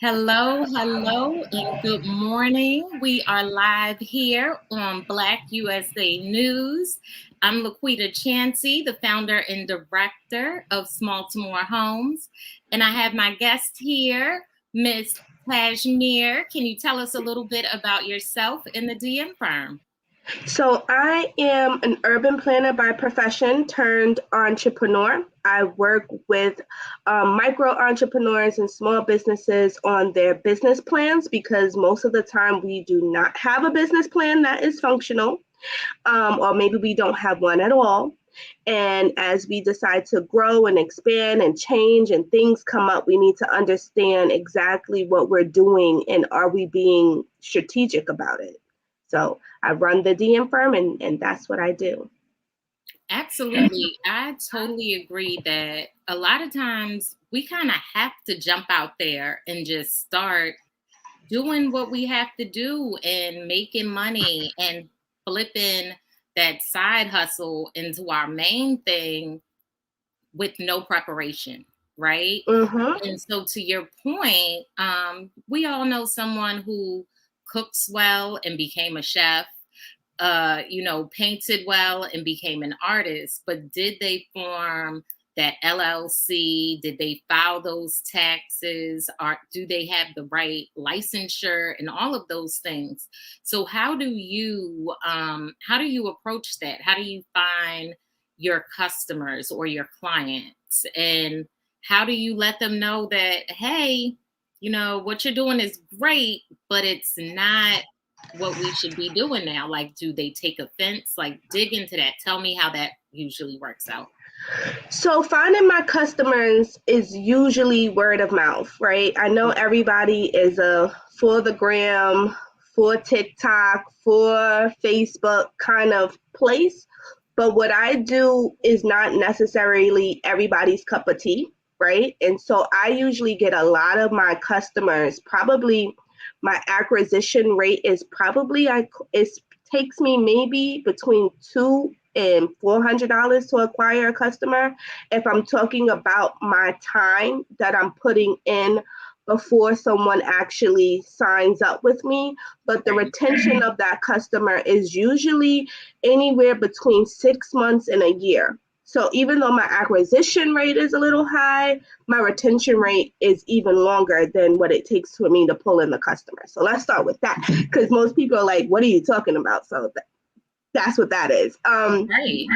Hello, hello, and good morning. We are live here on Black USA News. I'm Quida Chancey, the founder and director of Small to More Homes. And I have my guest here, Miss Kashmir. Can you tell us a little bit about yourself and the DM firm? So I am an urban planner by profession turned entrepreneur. I work with micro entrepreneurs and small businesses on their business plans because most of the time we do not have a business plan that is functional, or maybe we don't have one at all. And as we decide to grow and expand and change and things come up, we need to understand exactly what we're doing and are we being strategic about it. So I run the DM firm and that's what I do. Absolutely. I totally agree that a lot of times we kind of have to jump out there and just start doing what we have to do and making money and flipping that side hustle into our main thing with no preparation, right? Mm-hmm. And so, to your point, we all know someone who cooks well and became a chef, painted well and became an artist, but did they form that LLC? Did they file those taxes? Or do they have the right licensure and all of those things? So how do you approach that? How do you find your customers or your clients? And how do you let them know that, hey, what you're doing is great, but it's not what we should be doing now? Like, do they take offense? Like, dig into that. Tell me how that usually works out. So finding my customers is usually word of mouth, right? I know everybody is a for the gram, for TikTok, for Facebook kind of place. But what I do is not necessarily everybody's cup of tea, right? And so I usually get a lot of my customers, probably my acquisition rate is probably, it takes me maybe between $200 and $400 to acquire a customer if I'm talking about my time that I'm putting in before someone actually signs up with me. But the retention of that customer is usually anywhere between 6 months and a year. So even though my acquisition rate is a little high, my retention rate is even longer than what it takes for me to pull in the customer. So let's start with that, because most people are like, what are you talking about? So that's what that is. Right.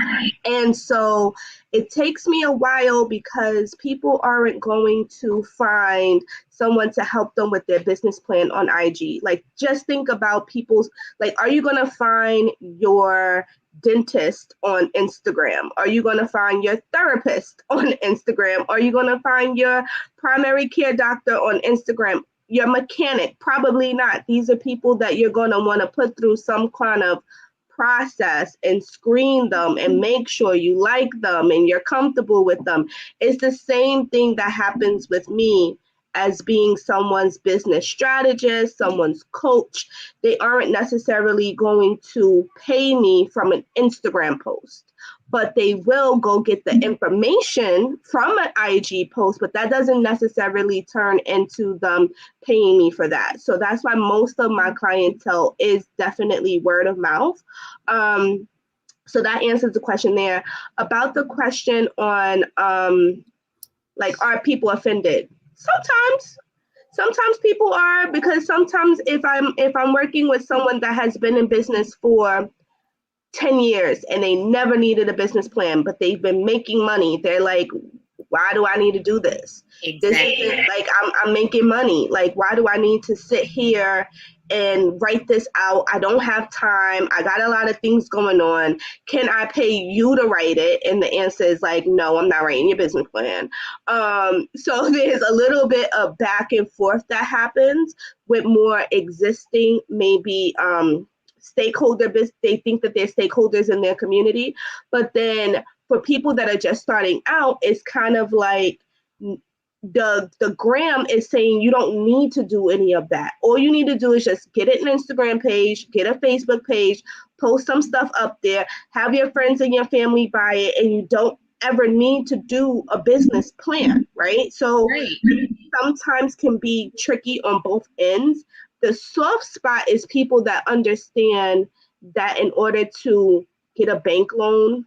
And so it takes me a while because people aren't going to find someone to help them with their business plan on IG. Like, just think about people's, like, are you going to find your dentist on Instagram? Are you going to find your therapist on Instagram? Are you going to find your primary care doctor on Instagram? Your mechanic? Probably not. These are people that you're going to want to put through some kind of process and screen them and make sure you like them and you're comfortable with them. It's the same thing that happens with me as being someone's business strategist, someone's coach. They aren't necessarily going to pay me from an Instagram post, but they will go get the information from an IG post, but that doesn't necessarily turn into them paying me for that. So that's why most of my clientele is definitely word of mouth. So that answers the question there. About the question on like, are people offended? Sometimes people are, because sometimes if I'm working with someone that has been in business for 10 years and they never needed a business plan, but they've been making money, they're like, why do I need to do this? Exactly. This isn't like I'm making money. Like, why do I need to sit here and write this out? I don't have time. I got a lot of things going on. Can I pay you to write it? And the answer is like, no, I'm not writing your business plan. So there's a little bit of back and forth that happens with more existing, maybe stakeholder business. They think that they're stakeholders in their community, but then for people that are just starting out, it's kind of like the gram is saying you don't need to do any of that. All you need to do is just get an Instagram page, get a Facebook page, post some stuff up there, have your friends and your family buy it, and you don't ever need to do a business plan, right? So Right. sometimes can be tricky on both ends. The soft spot is people that understand that in order to get a bank loan,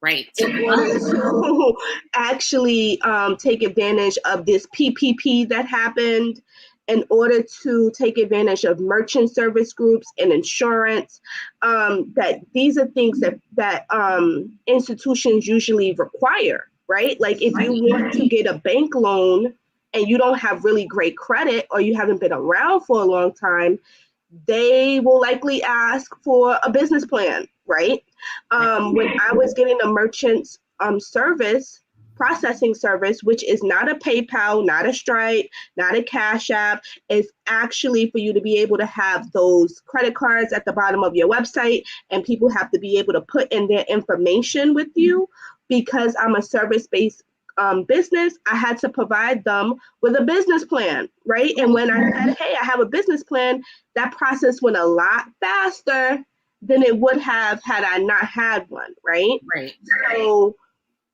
Right. in order to actually take advantage of this PPP that happened, in order to take advantage of merchant service groups and insurance, that these are things that institutions usually require, right? Like if you want to get a bank loan and you don't have really great credit or you haven't been around for a long time, they will likely ask for a business plan, right? When I was getting a merchant service, processing service, which is not a PayPal, not a Stripe, not a Cash App, is actually for you to be able to have those credit cards at the bottom of your website, and people have to be able to put in their information with you. Because I'm a service-based business, I had to provide them with a business plan, right? And when I said, hey, I have a business plan, that process went a lot faster than it would have had I not had one, right? Right. So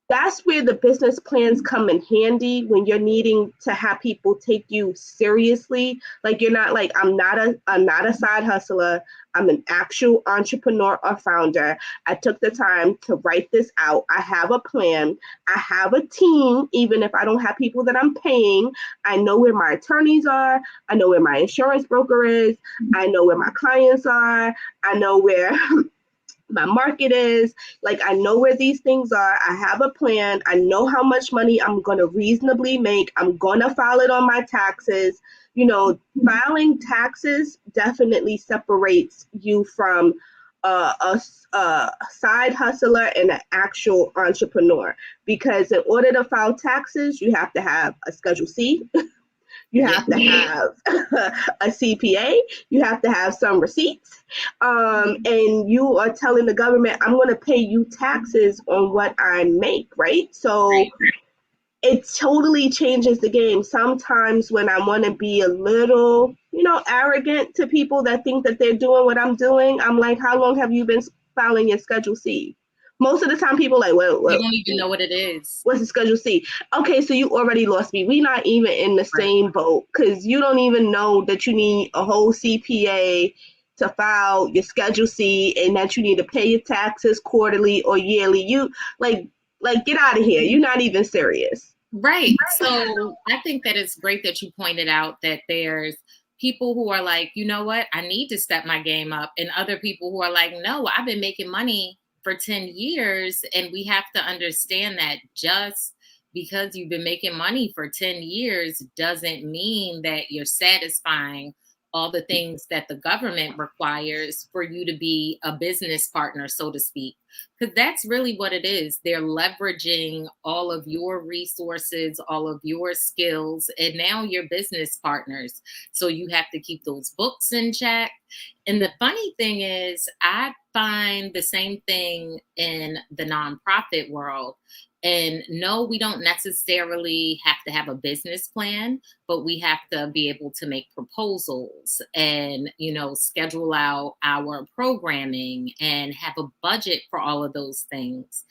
that's where the business plans come in handy when you're needing to have people take you seriously. Like you're not like, I'm not a side hustler. I'm an actual entrepreneur or founder. I took the time to write this out. I have a plan. I have a team, even if I don't have people that I'm paying. I know where my attorneys are. I know where my insurance broker is. I know where my clients are. I know where my market is. Like, I know where these things are. I have a plan. I know how much money I'm going to reasonably make. I'm going to file it on my taxes. You know, filing taxes definitely separates you from a side hustler and an actual entrepreneur, because in order to file taxes, you have to have a Schedule C. You have to have a CPA. You have to have some receipts. And you are telling the government, I'm going to pay you taxes on what I make, right? So it totally changes the game. Sometimes when I want to be a little, arrogant to people that think that they're doing what I'm doing, I'm like, how long have you been filing your Schedule C? Most of the time people are like, well, You don't even know what it is. what's the Schedule C? Okay, so you already lost me. We're not even in the same boat, because you don't even know that you need a whole CPA to file your Schedule C, and that you need to pay your taxes quarterly or yearly. You like get out of here. You're not even serious. Right. So I think that it's great that you pointed out that there's people who are like, you know what, I need to step my game up. And other people who are like, no, I've been making money for 10 years. And we have to understand that just because you've been making money for 10 years doesn't mean that you're satisfying all the things that the government requires for you to be a business partner, so to speak. Because that's really what it is. They're leveraging all of your resources, all of your skills, and now you're business partners. So you have to keep those books in check. And the funny thing is, I find the same thing in the nonprofit world. And no, we don't necessarily have to have a business plan, but we have to be able to make proposals and, schedule out our programming and have a budget for all of those things.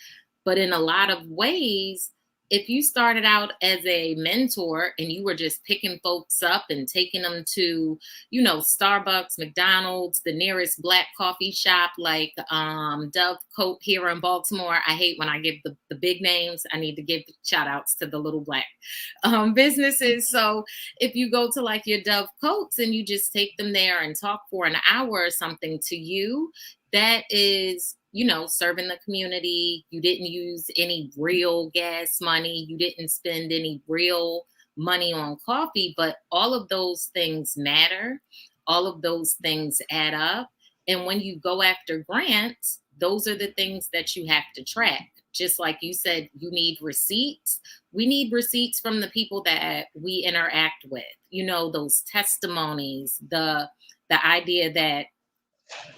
But in a lot of ways, if you started out as a mentor and you were just picking folks up and taking them to, Starbucks, McDonald's, the nearest Black coffee shop like Dove Coat here in Baltimore. I hate when I give the big names. I need to give shout outs to the little Black businesses. So if you go to like your Dove Coats and you just take them there and talk for an hour or something, to you, that is, serving the community. You didn't use any real gas money. You didn't spend any real money on coffee, but all of those things matter. All of those things add up. And when you go after grants, those are the things that you have to track. Just like you said, you need receipts. We need receipts from the people that we interact with, those testimonies, the idea that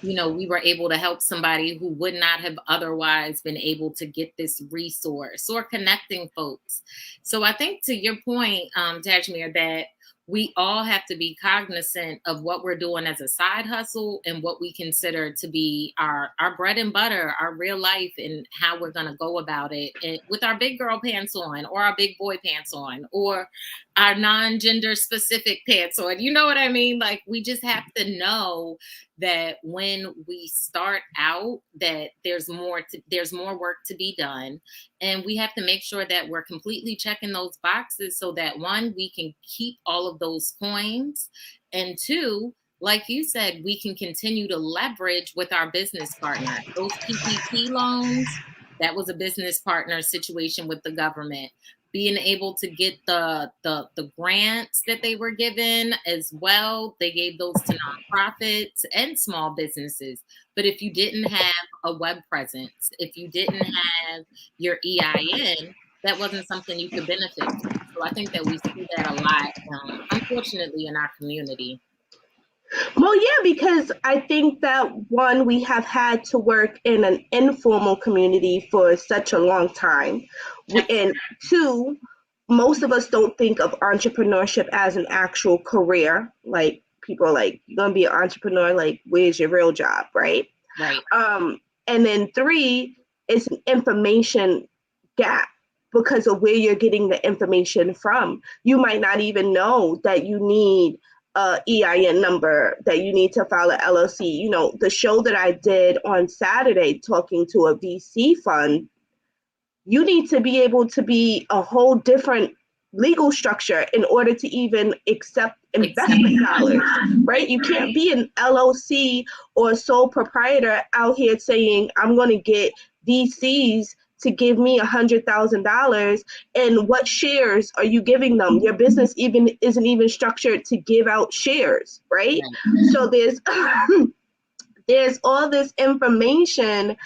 we were able to help somebody who would not have otherwise been able to get this resource, or connecting folks. So I think, to your point, Tajmir, that we all have to be cognizant of what we're doing as a side hustle and what we consider to be our bread and butter, our real life, and how we're going to go about it, and with our big girl pants on or our big boy pants on or our non-gender specific pants on. You know what I mean? Like, we just have to know that when we start out, that there's more work to be done, and we have to make sure that we're completely checking those boxes so that, one, we can keep all of those coins, and two, like you said, we can continue to leverage with our business partner. Those PPP loans, that was a business partner situation with the government. Being able to get the grants that they were given as well. They gave those to nonprofits and small businesses. But if you didn't have a web presence, if you didn't have your EIN, that wasn't something you could benefit from. So I think that we see that a lot, unfortunately, in our community. Well, yeah, because I think that one, we have had to work in an informal community for such a long time. And two, most of us don't think of entrepreneurship as an actual career. Like, people are like, you're going to be an entrepreneur, like, where's your real job, right? Right. And then three, it's an information gap because of where you're getting the information from. You might not even know that you need a EIN number, that you need to file an LLC. You know, the show that I did on Saturday talking to a VC fund, you need to be able to be a whole different legal structure in order to even accept investment dollars, right? You can't be an LLC or a sole proprietor out here saying, I'm going to get VCs to give me $100,000, and what shares are you giving them? Your business isn't even structured to give out shares, right? So there's all this information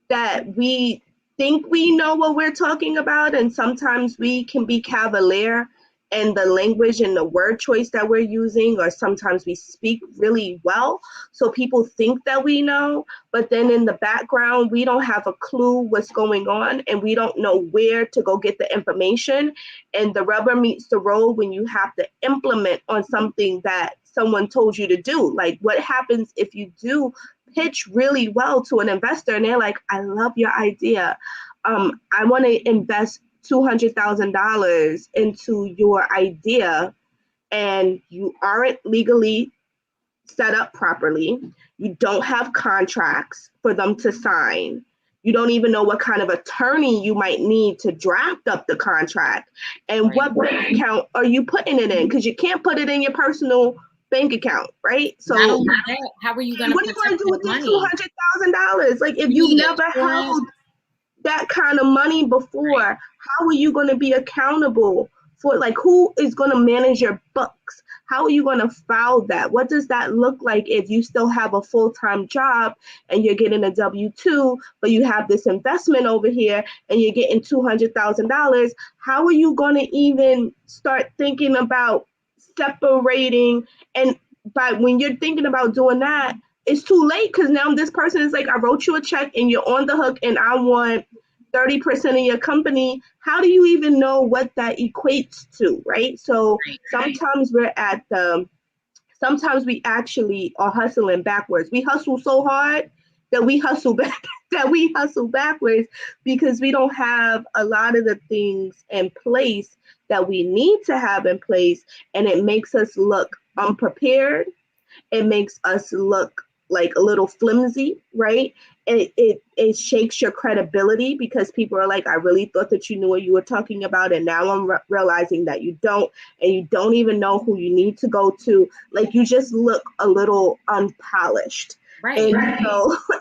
that we think we know what we're talking about, and sometimes we can be cavalier in the language and the word choice that we're using, or sometimes we speak really well so people think that we know, but then in the background we don't have a clue what's going on, and we don't know where to go get the information, and the rubber meets the road when you have to implement on something that someone told you to do. Like, what happens if you do pitch really well to an investor and they're like, I love your idea. I want to invest $200,000 into your idea, and you aren't legally set up properly. You don't have contracts for them to sign. You don't even know what kind of attorney you might need to draft up the contract. And what bank account are you putting it in? Because you can't put it in your personal bank account, right? So how are you going to? What are you going to do with this $200,000? Like, if you've never held that kind of money before, how are you going to be accountable for, like, who is going to manage your books? How are you going to file that? What does that look like if you still have a full-time job and you're getting a W-2, but you have this investment over here and you're getting $200,000? How are you going to even start thinking about separating? And when you're thinking about doing that, it's too late, because now this person is like, I wrote you a check and you're on the hook and I want 30% of your company. How do you even know what that equates to, right? So sometimes sometimes we actually are hustling backwards. We hustle so hard that we hustle backwards, because we don't have a lot of the things in place that we need to have in place, and it makes us look unprepared. It makes us look like a little flimsy, right? It shakes your credibility, because people are like, I really thought that you knew what you were talking about, and now I'm realizing that you don't, and you don't even know who you need to go to. Like, you just look a little unpolished. Right.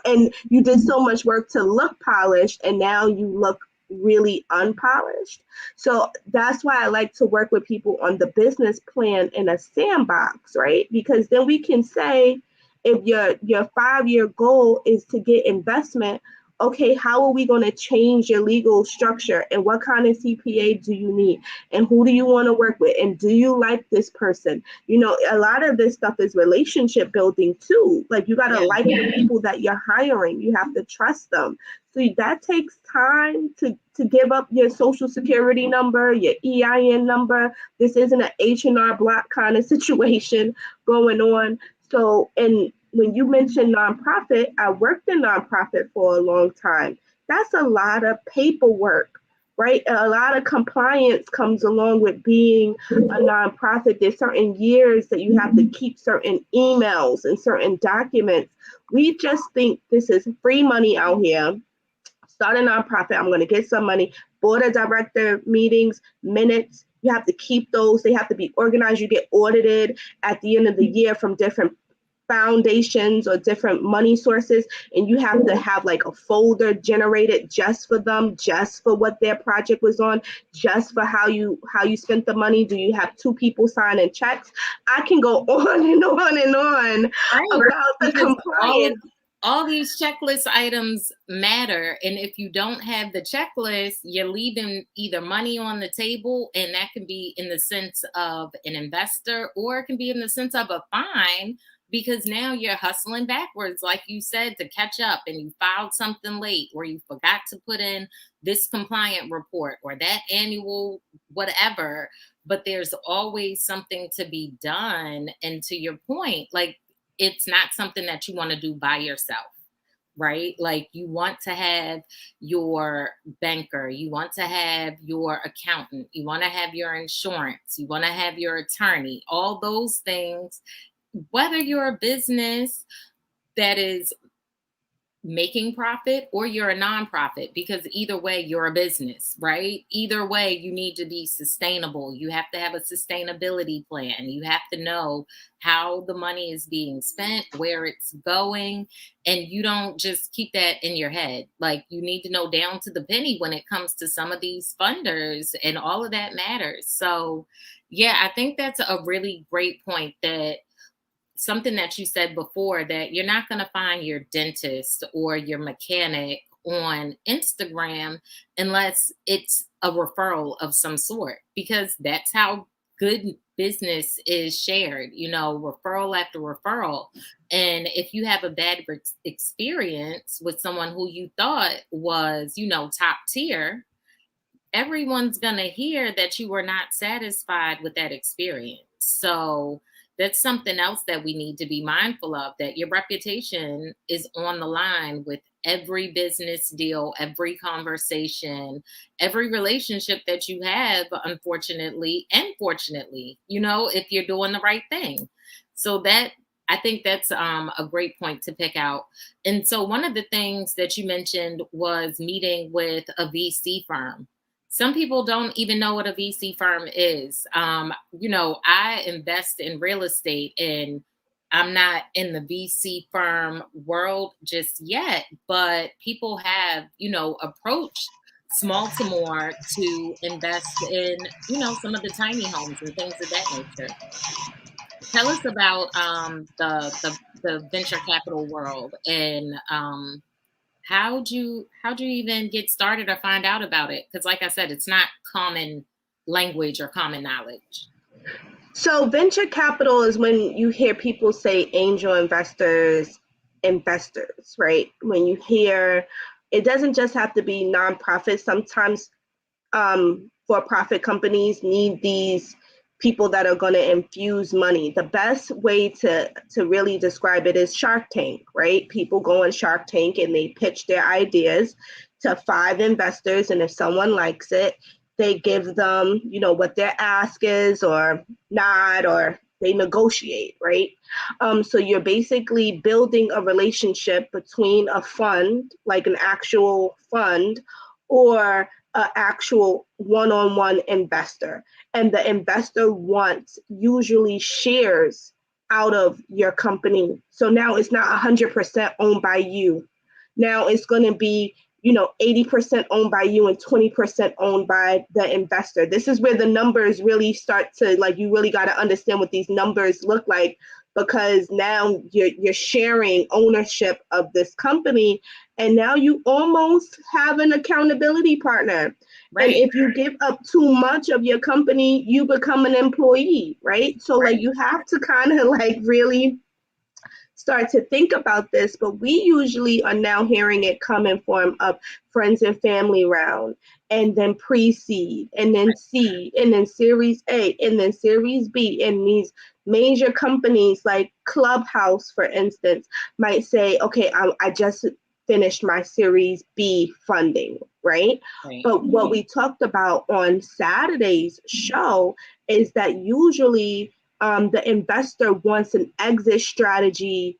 And you did so much work to look polished, and now you look really unpolished. So that's why I like to work with people on the business plan in a sandbox, right? Because then we can say, if your 5-year goal is to get investment, okay, how are we going to change your legal structure, and what kind of CPA do you need, and who do you want to work with, and do you like this person? You know, a lot of this stuff is relationship building too. Like, you got to Yeah. like the people that you're hiring. You have to trust them. So that takes time to give up your social security number, your EIN number. This isn't an H&R Block kind of situation going on. So, and when you mentioned nonprofit, I worked in nonprofit for a long time. That's a lot of paperwork, right? A lot of compliance comes along with being a nonprofit. There's certain years that you have to keep certain emails and certain documents. We just think this is free money out here. Start a nonprofit. I'm going to get some money. Board of director meetings, minutes. You have to keep those. They have to be organized. You get audited at the end of the year from different foundations or different money sources, and you have to have like a folder generated just for them, just for what their project was on, just for how you spent the money. Do you have two people signing checks? I can go on and on and on Right. about the Because compliance. all these checklist items matter. And if you don't have the checklist, you're leaving either money on the table, and that can be in the sense of an investor, or it can be in the sense of a fine, because now you're hustling backwards, like you said, to catch up, and you filed something late, or you forgot to put in this compliant report or that annual whatever. But there's always something to be done. And to your point, like, it's not something that you want to do by yourself, right? Like, you want to have your banker, you want to have your accountant, you want to have your insurance, you want to have your attorney, all those things, whether you're a business that is making profit or you're a nonprofit, because either way you're a business, right? Either way you need to be sustainable. You have to have a sustainability plan. You have to know how the money is being spent, where it's going, and you don't just keep that in your head. Like, you need to know down to the penny when it comes to some of these funders, and all of that matters. So yeah, I think that's a really great point, that something that you said before, that you're not going to find your dentist or your mechanic on Instagram unless it's a referral of some sort, because that's how good business is shared, referral after referral. And if you have a bad experience with someone who you thought was, top tier, everyone's going to hear that you were not satisfied with that experience. So that's something else that we need to be mindful of, that your reputation is on the line with every business deal, every conversation, every relationship that you have, unfortunately and fortunately, if you're doing the right thing. So that, I think that's a great point to pick out. And so one of the things that you mentioned was meeting with a VC firm. Some people don't even know what a VC firm is. I invest in real estate, and I'm not in the VC firm world just yet, but people have, approached small to more to invest in, some of the tiny homes and things of that nature. Tell us about the venture capital world, and how'd you even get started or find out about it? Because like I said, it's not common language or common knowledge. So venture capital is when you hear people say angel investors, right? When you hear, it doesn't just have to be nonprofits. Sometimes for-profit companies need these people that are going to infuse money. The best way to really describe it is Shark Tank, right? People go on Shark Tank and they pitch their ideas to 5 investors, and if someone likes it, they give them, what their ask is or not, or they negotiate, right? So you're basically building a relationship between a fund, like an actual fund, or an actual one-on-one investor. And the investor wants usually shares out of your company. So now it's not 100% owned by you. Now it's going to be 80% owned by you and 20% owned by the investor. This is where the numbers really start to, like, you really got to understand what these numbers look like because now you're sharing ownership of this company, and now you almost have an accountability partner. And Right. if you give up too much of your company, you become an employee, right? So like Right. you have to kind of like really start to think about this, but we usually are now hearing it come in form of friends and family round, and then pre-seed, and then seed, and then series A, and then series B. And these major companies like Clubhouse, for instance, might say, okay, I just finished my series B funding, right? Right. But what we talked about on Saturday's show is that usually the investor wants an exit strategy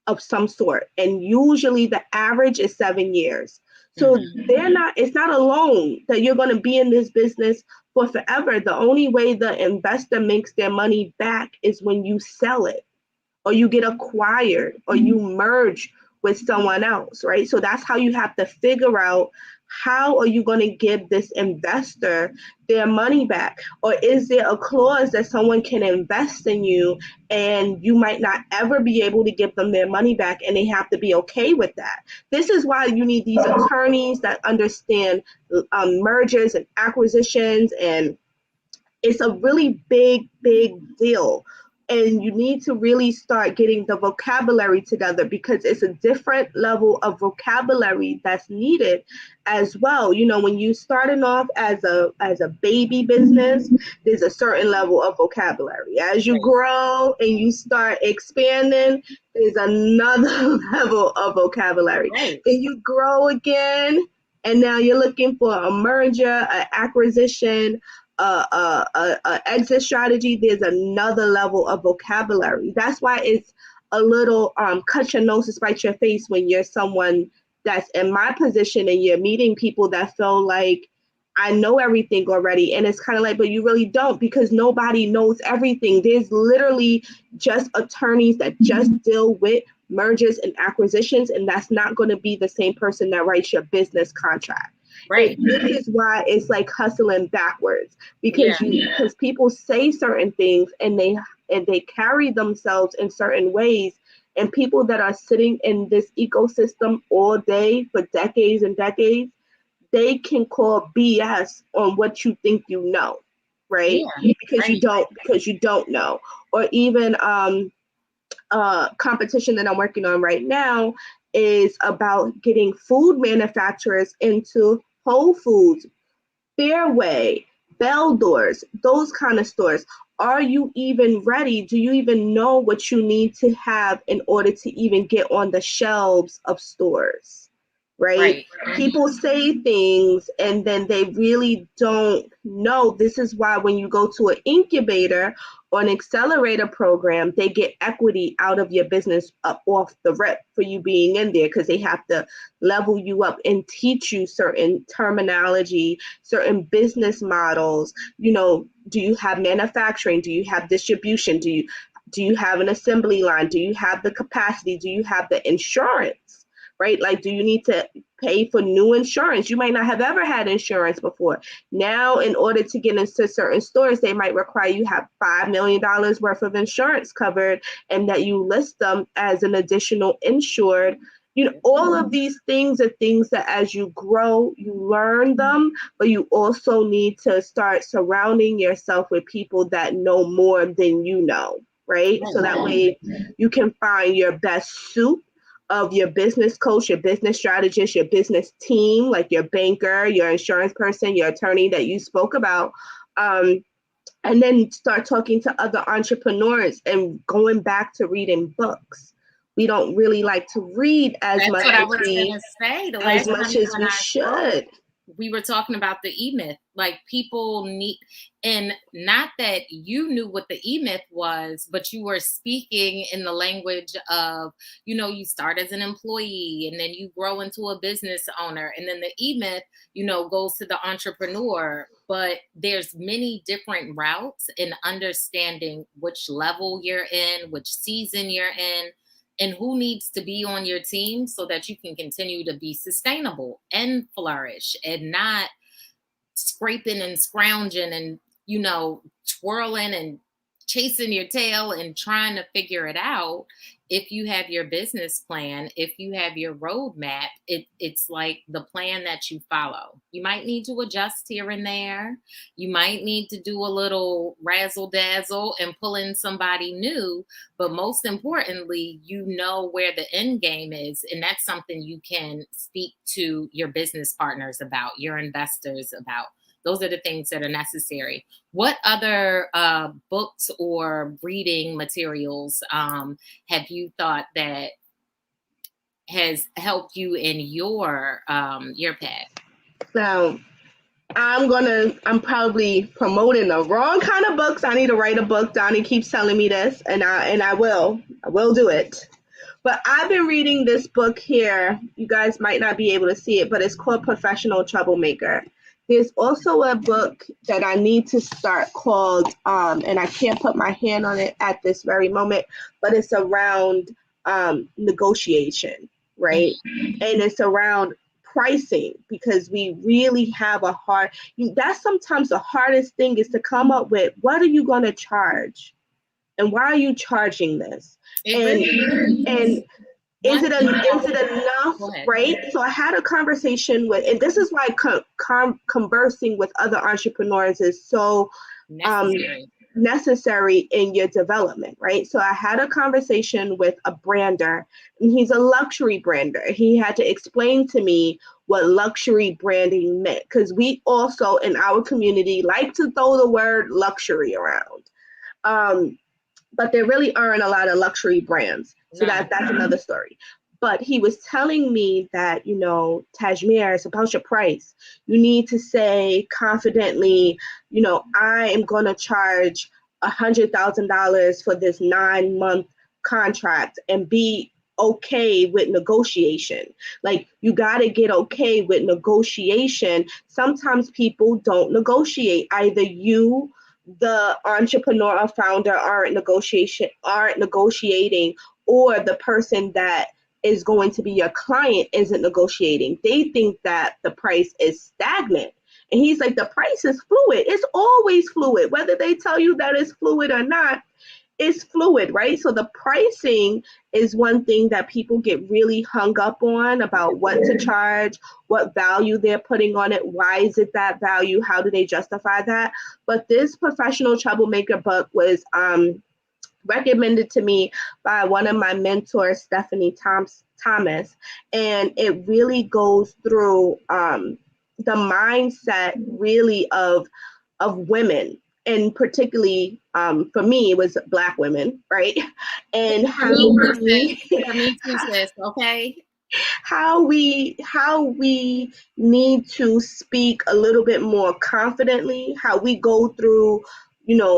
of some sort, and usually the average is 7 years. So they're not, it's not a loan that you're going to be in this business for forever. The only way the investor makes their money back is when you sell it, or you get acquired, or you merge with someone else, right? So that's how you have to figure out, how are you going to give this investor their money back? Or is there a clause that someone can invest in you and you might not ever be able to give them their money back, and they have to be okay with that? This is why you need these attorneys that understand mergers and acquisitions, and it's a really big deal. And you need to really start getting the vocabulary together, because it's a different level of vocabulary that's needed as well. You know, when you starting off as a baby business, there's a certain level of vocabulary. As you Right. grow and you start expanding, there's another level of vocabulary. Right. Then you grow again, and now you're looking for a merger, an acquisition, exit strategy. There's another level of vocabulary. That's why it's a little cut your nose to spite your face when you're someone that's in my position and you're meeting people that feel like, I know everything already. And it's kind of like, but you really don't, because nobody knows everything. There's literally just attorneys that just deal with mergers and acquisitions, and that's not going to be the same person that writes your business contract. Right. This is why it's like hustling backwards, Yeah. because people say certain things, and they carry themselves in certain ways, and people that are sitting in this ecosystem all day for decades and decades, they can call BS on what you think you know, right? Yeah. Because Right. you don't know. Or even competition that I'm working on right now is about getting food manufacturers into Whole Foods, Fairway, Bell Doors, those kind of stores. Are you even ready? Do you even know what you need to have in order to even get on the shelves of stores? Right? Right. Mm-hmm. People say things and then they really don't know. This is why when you go to an incubator or an accelerator program, they get equity out of your business up off the rip for you being in there, because they have to level you up and teach you certain terminology, certain business models. You know, do you have manufacturing? Do you have distribution? Do you have an assembly line? Do you have the capacity? Do you have the insurance? Right? Like, do you need to pay for new insurance? You might not have ever had insurance before. Now, in order to get into certain stores, they might require you have $5 million worth of insurance covered, and that you list them as an additional insured. You know, all of these things are things that as you grow, you learn them, but you also need to start surrounding yourself with people that know more than you know, right? So that way you can find your best suit of your business coach, your business strategist, your business team, like your banker, your insurance person, your attorney that you spoke about. Um, and then start talking to other entrepreneurs and going back to reading books. We don't really like to read as That's much what I as was we gonna say. The as last time much you as and we I spoke, should. we were talking about the e-myth. Like, people need, and not that you knew what the e-myth was, but you were speaking in the language of, you start as an employee and then you grow into a business owner, and then the e-myth, goes to the entrepreneur. But there's many different routes in understanding which level you're in, which season you're in, and who needs to be on your team so that you can continue to be sustainable and flourish, and not scraping and scrounging and twirling and chasing your tail and trying to figure it out. If you have your business plan, if you have your roadmap, it's like the plan that you follow. You might need to adjust here and there. You might need to do a little razzle dazzle and pull in somebody new. But most importantly, you know where the end game is. And that's something you can speak to your business partners about, your investors about. Those are the things that are necessary. What other books or reading materials have you thought that has helped you in your path? So I'm probably promoting the wrong kind of books. I need to write a book. Donnie keeps telling me this, and I will do it. But I've been reading this book here. You guys might not be able to see it, but it's called Professional Troublemaker. There's also a book that I need to start called, and I can't put my hand on it at this very moment, but it's around negotiation, right? And it's around pricing, because we really have that's sometimes the hardest thing, is to come up with, what are you going to charge? And why are you charging this? It And really and is it enough, right? So I had a conversation with, and this is why conversing with other entrepreneurs is so necessary in your development, right? So I had a conversation with a brander, and he's a luxury brander. He had to explain to me what luxury branding meant, because we also in our community like to throw the word luxury around. But there really aren't a lot of luxury brands. So that's another story. But he was telling me that, Tajmir, it's about your price. You need to say confidently, I am going to charge $100,000 for this 9-month contract, and be okay with negotiation. Like, you got to get okay with negotiation. Sometimes people don't negotiate. Either you, the entrepreneur or founder, aren't negotiating, or the person that is going to be your client isn't negotiating. They think that the price is stagnant. And he's like, the price is fluid. It's always fluid. Whether they tell you that it's fluid or not, it's fluid, right? So the pricing is one thing that people get really hung up on, about what to charge, what value they're putting on it. Why is it that value? How do they justify that? But this Professional Troublemaker book was recommended to me by one of my mentors, Stephanie Thomas. And it really goes through the mindset really of women. And particularly for me, it was Black women, right? And how we need to speak a little bit more confidently, how we go through,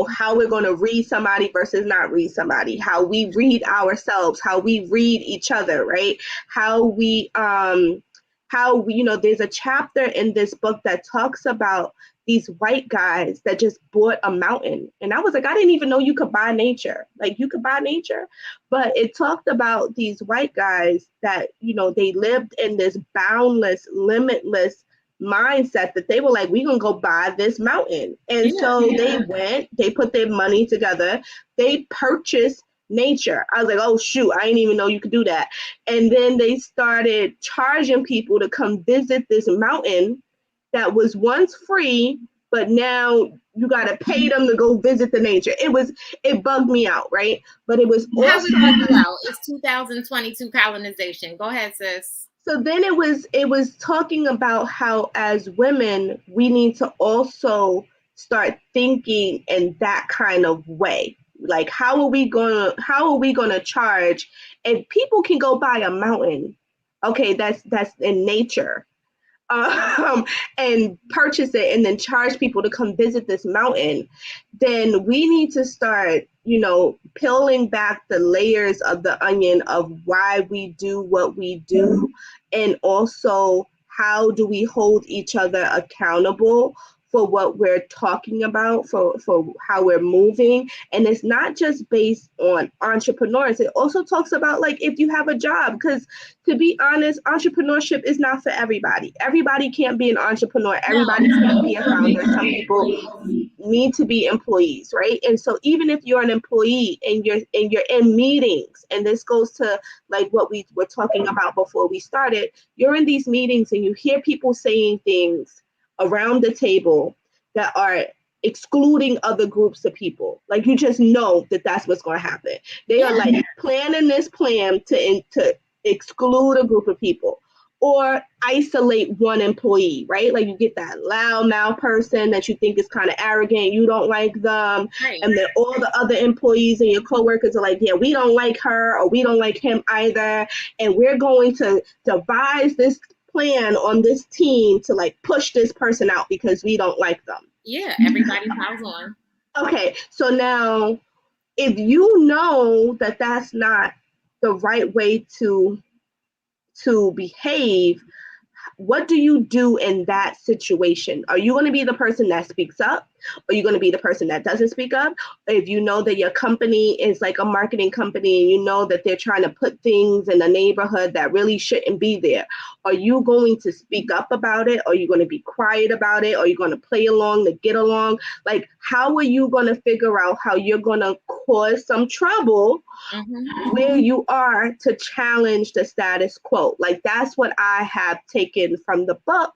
how we're going to read somebody versus not read somebody, how we read ourselves, how we read each other, right? How we, there's a chapter in this book that talks about these white guys that just bought a mountain. And I was like, I didn't even know you could buy nature. Like, you could buy nature. But it talked about these white guys that, they lived in this boundless, limitless mindset, that they were like, we're going to go buy this mountain. And they put their money together. They purchased nature. I was like, oh, shoot, I didn't even know you could do that. And then they started charging people to come visit this mountain that was once free, but now you got to pay them to go visit the nature. It bugged me out, right? But it was also, how we bug you out? It's 2022 colonization. Go ahead, sis. So then it was talking about how, as women, we need to also start thinking in that kind of way. Like, how are we gonna charge? And people can go buy a mountain, okay, that's in nature, and purchase it, and then charge people to come visit this mountain. Then we need to start, peeling back the layers of the onion of why we do what we do, and also how do we hold each other accountable for what we're talking about, for how we're moving. And it's not just based on entrepreneurs. It also talks about like if you have a job, because to be honest, entrepreneurship is not for everybody. Everybody can't be an entrepreneur. No, Everybody can't be a some founder. people Some need people employees. need to be employees, right? And so even if you're an employee and you're in meetings, and this goes to like what we were talking about before we started, you're in these meetings and you hear people saying things around the table that are excluding other groups of people. Like you just know that that's what's going to happen. They are Yeah, like planning this plan to exclude a group of people or isolate one employee, right? Like you get that loud mouth person that you think is kind of arrogant, you don't like them, right. and then all the other employees and your coworkers are like, yeah, we don't like her or we don't like him either, and we're going to devise this plan on this team to like push this person out because we don't like them. Yeah, everybody piles on. Okay, so now if you know that that's not the right way to behave, what do you do in that situation? Are you going to be the person that speaks up? Are you going to be the person that doesn't speak up? If you know that your company is like a marketing company and you know that they're trying to put things in the neighborhood that really shouldn't be there, are you going to speak up about it? Are you going to be quiet about it? Are you going to play along to get along? Like, how are you going to figure out how you're going to cause some trouble where you are to challenge the status quo? Like that's what I have taken from the book.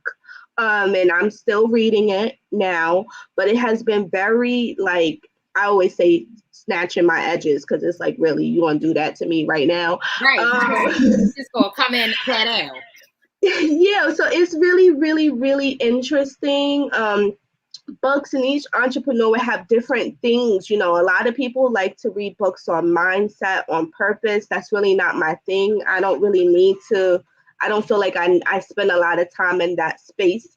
And I'm still reading it now, but it has been very like, I always say snatching my edges because it's like, really, you want to do that to me right now? Right. Um, Just gonna come in flat out. yeah, so it's really, really, really interesting. Books, and each entrepreneur have different things. You know, a lot of people like to read books on mindset, on purpose. That's really not my thing. I don't really need to, I don't feel like I spend a lot of time in that space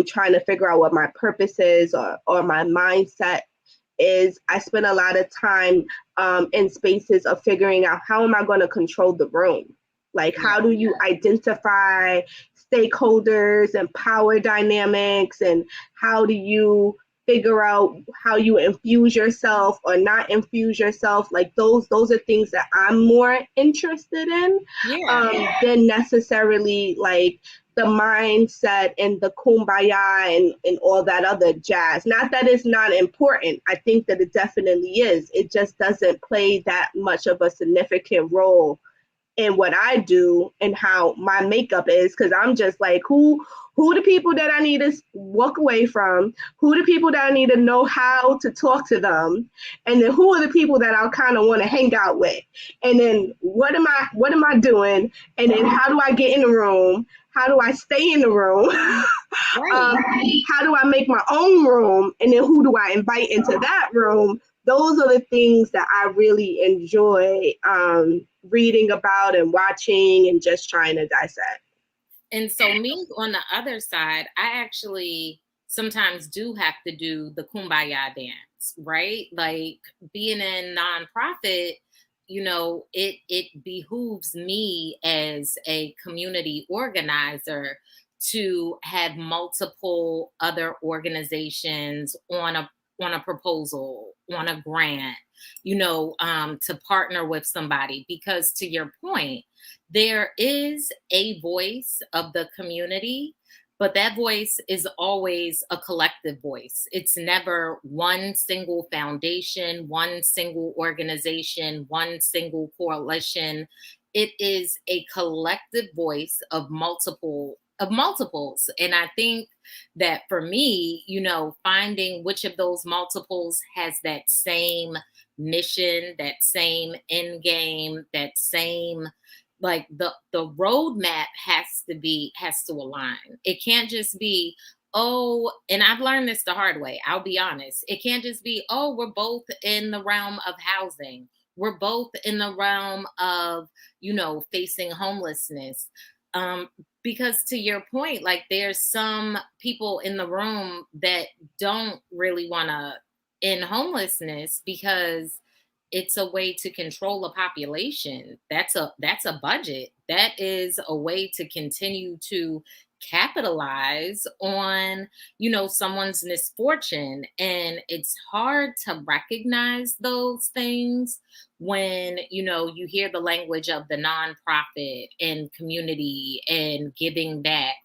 trying to figure out what my purpose is or my mindset is. I spend a lot of time in spaces of figuring out how am I going to control the room? Like, how Yeah. do you identify stakeholders and power dynamics, and how do you figure out how you infuse yourself or not infuse yourself? Like those are things that I'm more interested in Yeah. than necessarily like the mindset and the kumbaya and all that other jazz. Not that it's not important. I think that it definitely is. It just doesn't play that much of a significant role in what I do and how my makeup is, because I'm just like, who the people that I need to walk away from, who the people that I need to know how to talk to them, and then who are the people that I'll kind of want to hang out with, and then what am I doing, and then how do I get in the room, how do I stay in the room, Right. how do I make my own room, and then who do I invite into that room? Those are the things that I really enjoy reading about and watching and just trying to dissect. And so me on the other side, I actually sometimes do have to do the kumbaya dance, right? Like being in nonprofit, it behooves me as a community organizer to have multiple other organizations on a proposal, on a grant, to partner with somebody. Because to your point, there is a voice of the community, but that voice is always a collective voice. It's never one single foundation, one single organization, one single coalition. It is a collective voice of multiples. And I think that for me, finding which of those multiples has that same mission, that same end game, that same, like, the roadmap has to align. It can't just be, oh, and I've learned this the hard way, I'll be honest. It can't just be, oh, we're both in the realm of housing, we're both in the realm of facing homelessness. um because to your point, like, there's some people in the room that don't really want to end homelessness because it's a way to control a population. That's a budget. That is a way to continue to capitalize on, someone's misfortune. And it's hard to recognize those things when, you hear the language of the nonprofit and community and giving back.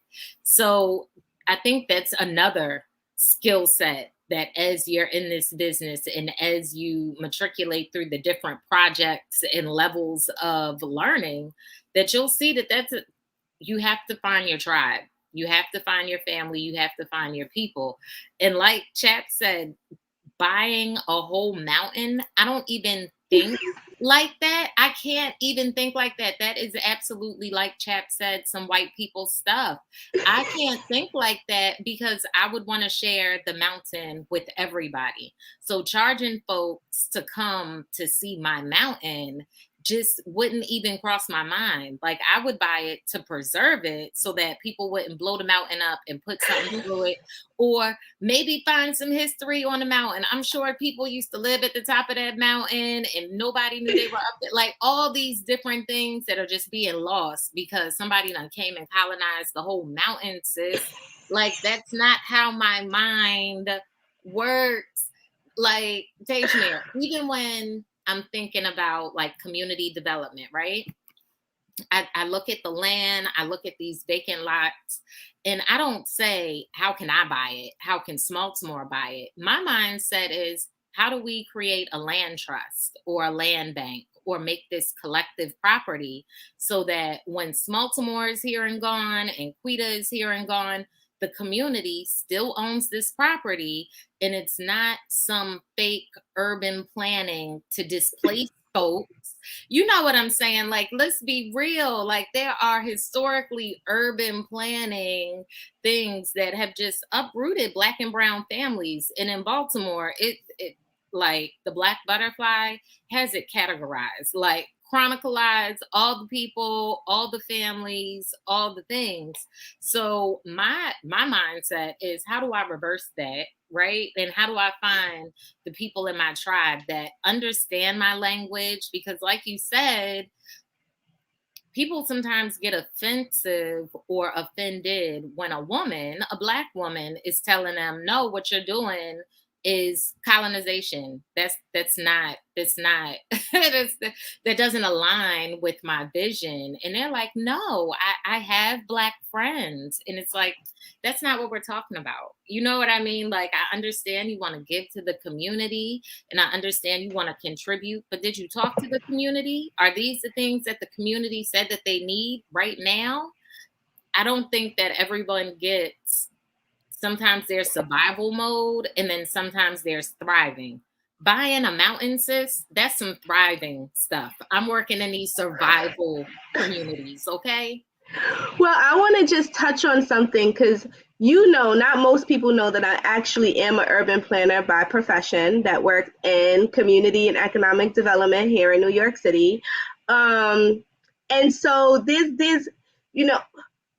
So I think that's another skill set that as you're in this business and as you matriculate through the different projects and levels of learning, that you'll see that you have to find your tribe. You have to find your family. You have to find your people. And like Chap said, buying a whole mountain, I don't even think like that. I can't even think like that. That is absolutely, like Chap said, some white people stuff. I can't think like that because I would want to share the mountain with everybody. So charging folks to come to see my mountain just wouldn't even cross my mind. Like, I would buy it to preserve it so that people wouldn't blow the mountain up and put something through it, or maybe find some history on the mountain. I'm sure people used to live at the top of that mountain and nobody knew they were up there. Like, all these different things that are just being lost because somebody done came and colonized the whole mountain, sis. Like, that's not how my mind works. Like, Tajmir, even when I'm thinking about like community development, right? I look at the land, I look at these vacant lots, and I don't say, how can I buy it? How can Smaltmore buy it? My mindset is, how do we create a land trust or a land bank or make this collective property so that when Smaltmore is here and gone and Quida is here and gone, the community still owns this property, and it's not some fake urban planning to displace folks. You know what I'm saying? Like, let's be real. Like, there are historically urban planning things that have just uprooted Black and brown families. And in Baltimore, it like the Black Butterfly has it categorized, like chronicalize all the people, all the families, all the things. So my mindset is, how do I reverse that? Right. And how do I find the people in my tribe that understand my language? Because like you said, people sometimes get offensive or offended when a Black woman, is telling them, no, what you're doing is colonization. That's not that doesn't align with my vision. And they're like, no, I have Black friends. And it's like, that's not what we're talking about. You know what I mean? Like, I understand you want to give to the community, and I understand you want to contribute, but did you talk to the community? Are these the things that the community said that they need right now? I don't think that everyone gets, sometimes there's survival mode and then sometimes there's thriving. Buying a mountain, sis, that's some thriving stuff. I'm working in these survival communities, okay? Well, I want to just touch on something because not most people know that I actually am an urban planner by profession that works in community and economic development here in New York City. And so there's, you know,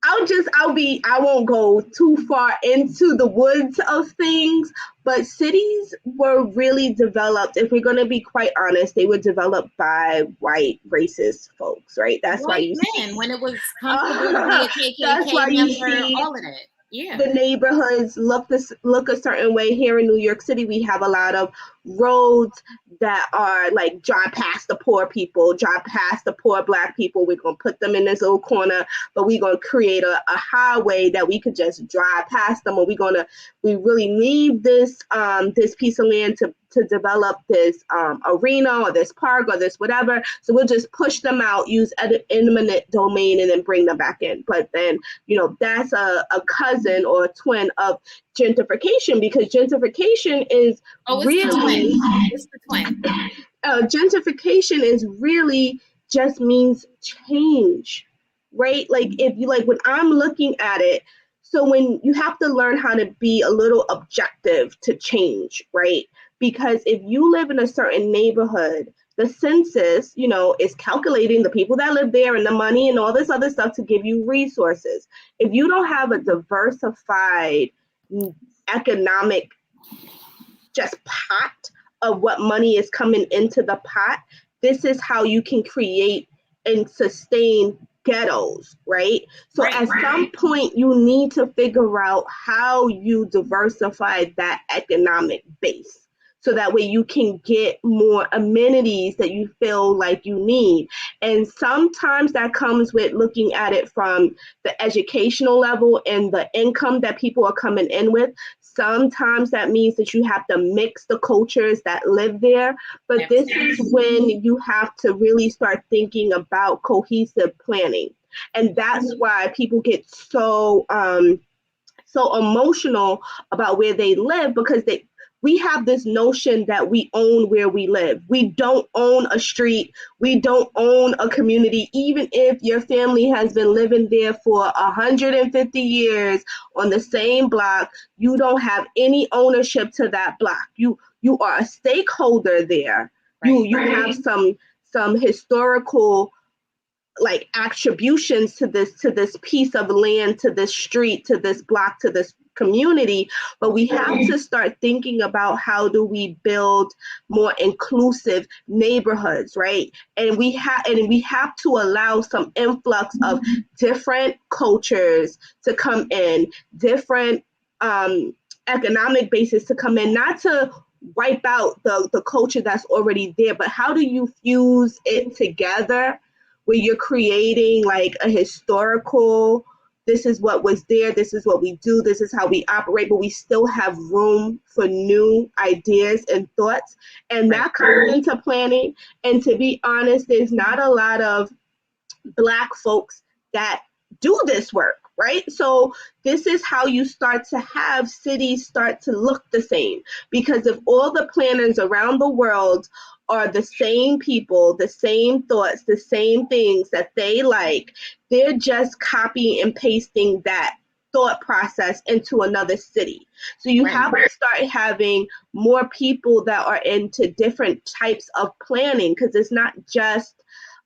I won't go too far into the woods of things, but cities were really developed, if we're going to be quite honest, they were developed by white racist folks, right? That's why White you men, see, when it was comfortable to be a that's why KKK you member, see all of that. Yeah. the neighborhoods look a certain way. Here in New York City, we have a lot of roads that are like, drive past the poor people, drive past the poor Black people. We're gonna put them in this little corner, but we're gonna create a highway that we could just drive past them, or we really need this this piece of land to develop this arena or this park or this whatever. So we'll just push them out, use eminent domain, and then bring them back in. But then, that's a cousin or a twin of gentrification, because gentrification is Oh, it's the really twin. It's the twin. gentrification is really just means change, right? Like, if you like, when I'm looking at it, so when you have to learn how to be a little objective to change, right? Because if you live in a certain neighborhood, the census, is calculating the people that live there and the money and all this other stuff to give you resources. If you don't have a diversified economic just pot of what money is coming into the pot, this is how you can create and sustain ghettos, right? So Right. at some point, you need to figure out how you diversify that economic base. So that way you can get more amenities that you feel like you need. And sometimes that comes with looking at it from the educational level and the income that people are coming in with. Sometimes that means that you have to mix the cultures that live there. But this is when you have to really start thinking about cohesive planning. And that's why people get so emotional about where they live, because we have this notion that we own where we live. We don't own a street. We don't own a community. Even if your family has been living there for 150 years on the same block, you don't have any ownership to that block. You are a stakeholder there. Right. You have some historical like attributions to this piece of land, to this street, to this block, to this community. But we have to start thinking about how do we build more inclusive neighborhoods, right? And we have to allow some influx of different cultures to come in, different economic bases to come in, not to wipe out the culture that's already there, but how do you fuse it together where you're creating like a historical, this is what was there, this is what we do, this is how we operate, but we still have room for new ideas and thoughts. And Right. that comes into planning. And to be honest, there's not a lot of Black folks that do this work, right? So this is how you start to have cities start to look the same. Because if all the planners around the world are the same people, the same thoughts, the same things that they like, they're just copying and pasting that thought process into another city. So you Right. have to start having more people that are into different types of planning, because it's not just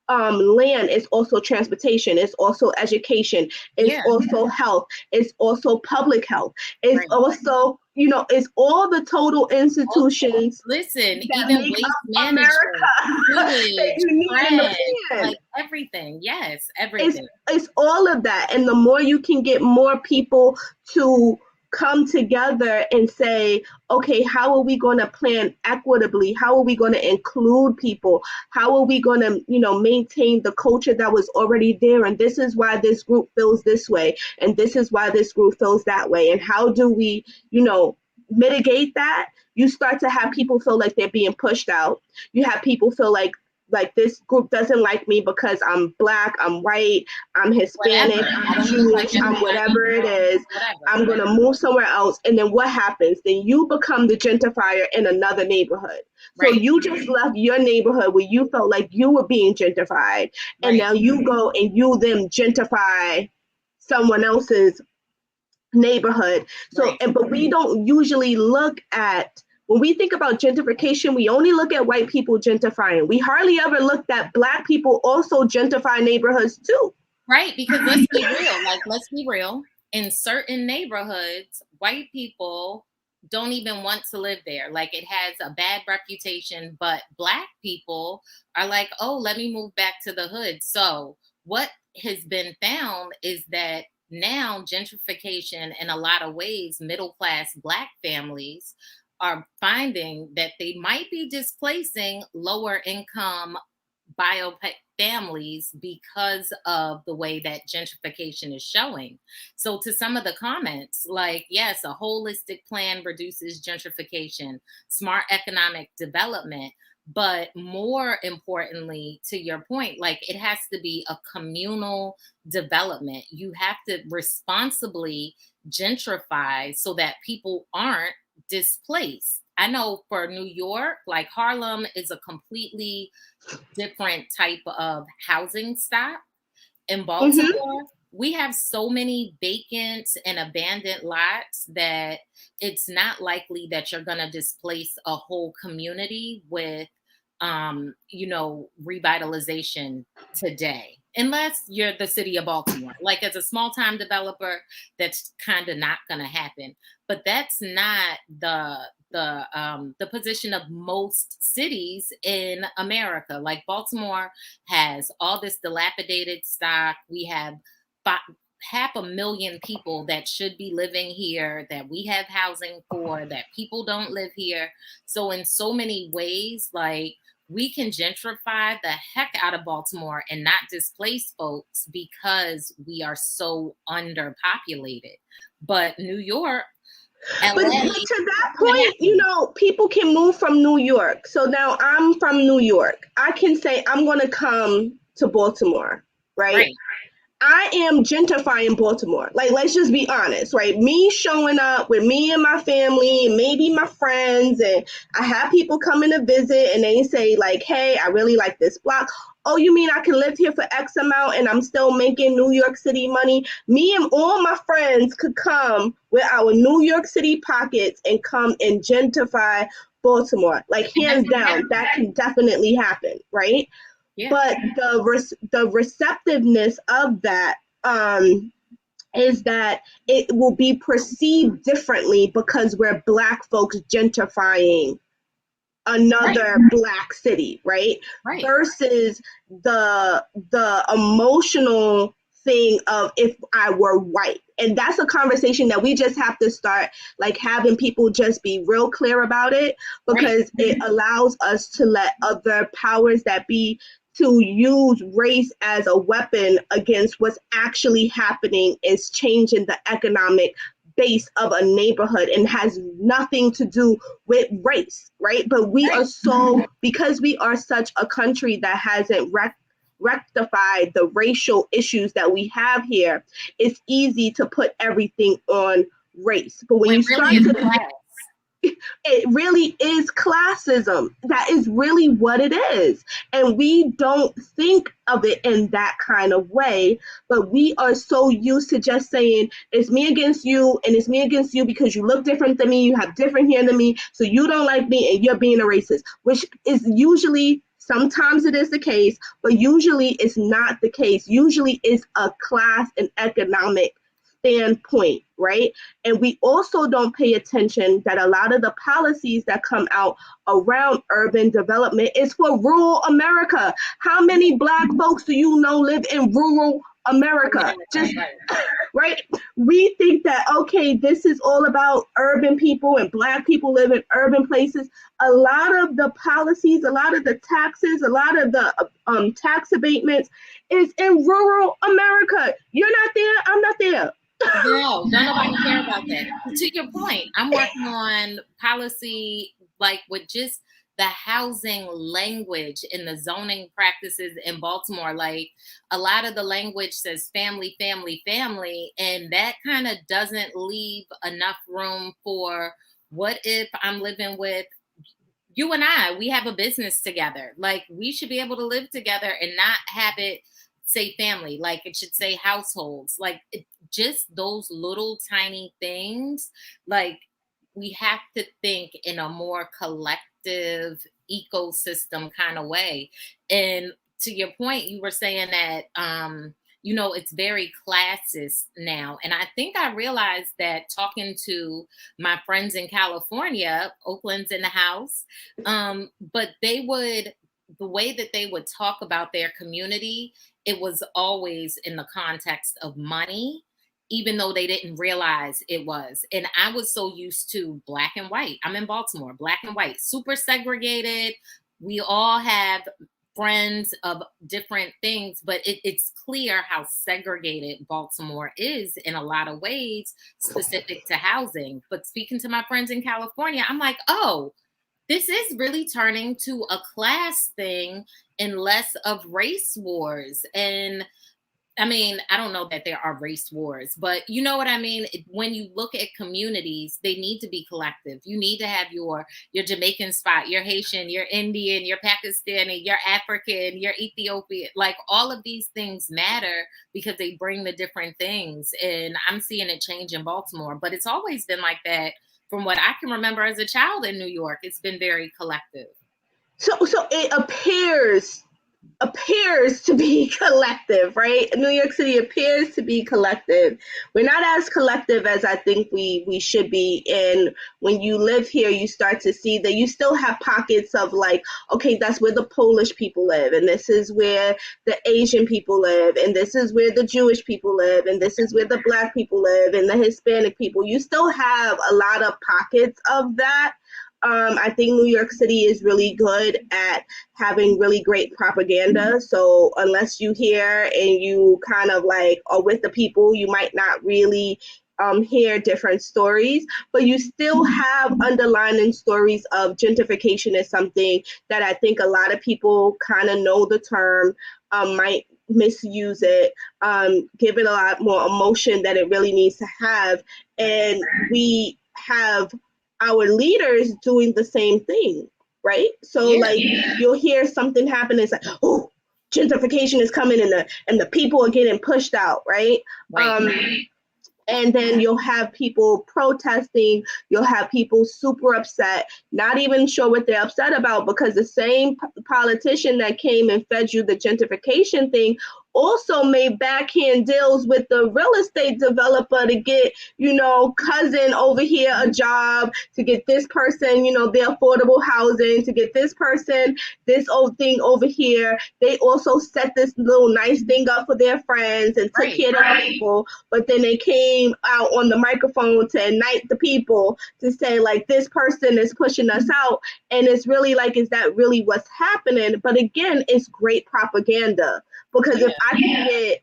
land, is also transportation, it's also education, it's Yeah. also health, it's also public health, it's Right. also, it's all the total Also, institutions listen, that even make waste up management, America that sewage, you need in the trash, plan. like everything. Yes, It's everything. it's all of that. And the more you can get more people to come together and say, okay, how are we going to plan equitably? How are we going to include people? How are we going to, maintain the culture that was already there? And this is why this group feels this way. And this is why this group feels that way. And how do we, mitigate that? You start to have people feel like they're being pushed out. You have people feel like this group doesn't like me because I'm Black, I'm white, I'm Hispanic, Whatever. I I'm don't look like Jewish, I'm everybody whatever it else. is. Whatever. I'm going to move somewhere else. And then what happens? Then you become the gentrifier in another neighborhood. So Right. you just left your neighborhood where you felt like you were being gentrified. And Right. now you go and you then gentrify someone else's neighborhood. So, Right. but we don't usually look at, when we think about gentrification, we only look at white people gentrifying. We hardly ever look at Black people also gentrify neighborhoods too. Right. Because let's be real. Like, let's be real. In certain neighborhoods, white people don't even want to live there. Like, it has a bad reputation, but Black people are like, oh, let me move back to the hood. So, what has been found is that now gentrification, in a lot of ways, middle class Black families are finding that they might be displacing lower income biopic families because of the way that gentrification is showing. So, to some of the comments, like, yes, a holistic plan reduces gentrification, smart economic development. But more importantly, to your point, like, it has to be a communal development. You have to responsibly gentrify so that people aren't displaced. I know for New York, like Harlem is a completely different type of housing stock. In Mm-hmm. Baltimore, we have so many vacant and abandoned lots that it's not likely that you're going to displace a whole community with revitalization today, unless you're the city of Baltimore. Like, as a small time developer, that's kind of not going to happen. But that's not the position of most cities in America. Like Baltimore has all this dilapidated stock. We have fi- 500,000 people that should be living here, that we have housing for, that people don't live here. So in so many ways, like, we can gentrify the heck out of Baltimore and not displace folks because we are so underpopulated. But New York, But LA, to that not point, you happening. know, people can move from New York. So now I'm from New York. I can say I'm going to come to Baltimore, right? Right, I am gentrifying Baltimore. Like, let's just be honest, right? Me showing up with me and my family and maybe my friends, and I have people coming to visit and they say, like, hey, I really like this block. Oh, you mean I can live here for X amount and I'm still making New York City money? Me and all my friends could come with our New York City pockets and come and gentrify Baltimore. Like, and that's hands what's down, happening. that can definitely happen, right? Yeah, But the receptiveness of that is that it will be perceived differently because we're Black folks gentrifying right, another Black city, right? right, Versus the emotional thing of if I were white. And that's a conversation that we just have to start, like, having people just be real clear about it, right. because it allows us to let other powers that be to use race as a weapon against what's actually happening is changing the economic base of a neighborhood and has nothing to do with race, right? But we are Right. so, because we are such a country that hasn't rectified the racial issues that we have here, it's easy to put everything on race. But when When you really start it's to, class. it really is classism. That is really what it is. And we don't think of it in that kind of way, but we are so used to just saying, it's me against you, and it's me against you because you look different than me, you have different hair than me, so you don't like me and you're being a racist, which is usually, sometimes it is the case, but usually it's not the case. Usually it's a class and economic standpoint, right? And we also don't pay attention that a lot of the policies that come out around urban development is for rural America. How many Black folks do you know live in rural America? America, Just right. right. We think that, okay, this is all about urban people and Black people live in urban places. A lot of the policies, a lot of the taxes, a lot of the tax abatements is in rural America. You're not there, I'm not there. No, don't nobody care about that. To your point, I'm working on policy, like with just the housing language and the zoning practices in Baltimore. Like, a lot of the language says family, family, family, and that kind of doesn't leave enough room for what if I'm living with you and I, we have a business together. Like, we should be able to live together and not have it say family. Like, it should say households. Like, just those little tiny things. Like, we have to think in a more collective ecosystem kind of way. And to your point, you were saying that it's very classist now. And I think I realized that talking to my friends in California, Oakland's in the house, but the way that they would talk about their community, it was always in the context of money, even though they didn't realize it was. And I was so used to black and white. I'm in Baltimore, black and white, super segregated. We all have friends of different things, but it's clear how segregated Baltimore is in a lot of ways, specific to housing. But speaking to my friends in California, I'm like, oh, this is really turning to a class thing and less of race wars. And I mean, I don't know that there are race wars, but you know what I mean? When you look at communities, they need to be collective. You need to have your Jamaican spot, your Haitian, your Indian, your Pakistani, your African, your Ethiopian. Like, all of these things matter because they bring the different things. And I'm seeing it change in Baltimore, but it's always been like that from what I can remember as a child in New York. It's been very collective. So it appears appears to be collective, right? New York City appears to be collective. We're not as collective as I think we should be. And when you live here, you start to see that you still have pockets of like, okay, that's where the Polish people live, and this is where the Asian people live, and this is where the Jewish people live, and this is where the Black people live, and the Hispanic people. You still have a lot of pockets of that. I think New York City is really good at having really great propaganda. So unless you hear and you kind of like are with the people, you might not really hear different stories, but you still have underlying stories of gentrification is something that I think a lot of people kind of know the term, might misuse it, give it a lot more emotion that it really needs to have. And we have our leaders doing the same thing, right? So Yeah. like you'll hear something happen, it's like, oh, gentrification is coming and the people are getting pushed out, right? Right. And then you'll have people protesting, you'll have people super upset, not even sure what they're upset about, because the same politician that came and fed you the gentrification thing also made backhand deals with the real estate developer to get, cousin over here a job, to get this person, their affordable housing, to get this person this old thing over here. They also set this little nice thing up for their friends and took care of the people, but then they came out on the microphone to unite the people to say like, this person is pushing us out. And it's really like, is that really what's happening? But again, it's great propaganda, because if I can get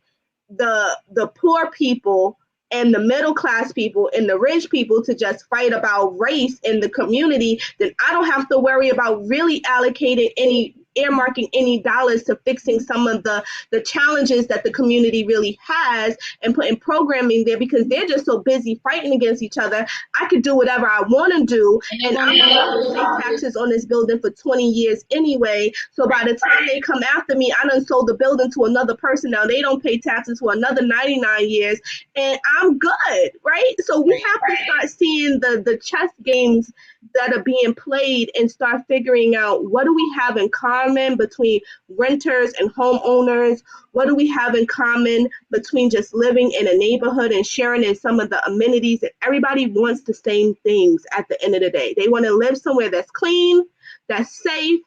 the poor people and the middle class people and the rich people to just fight about race in the community, then I don't have to worry about really allocating any, earmarking any dollars to fixing some of the challenges that the community really has and putting programming there, because they're just so busy fighting against each other. I could do whatever I want to do, and I'm going to pay taxes on this building for 20 years anyway. So by the time they come after me, I done sold the building to another person. Now they don't pay taxes for another 99 years, and I'm good, right? So we have to start seeing the chess games that are being played and start figuring out, what do we have in common between renters and homeowners? What do we have in common between just living in a neighborhood and sharing in some of the amenities? And everybody wants the same things at the end of the day. They want to live somewhere that's clean, that's safe,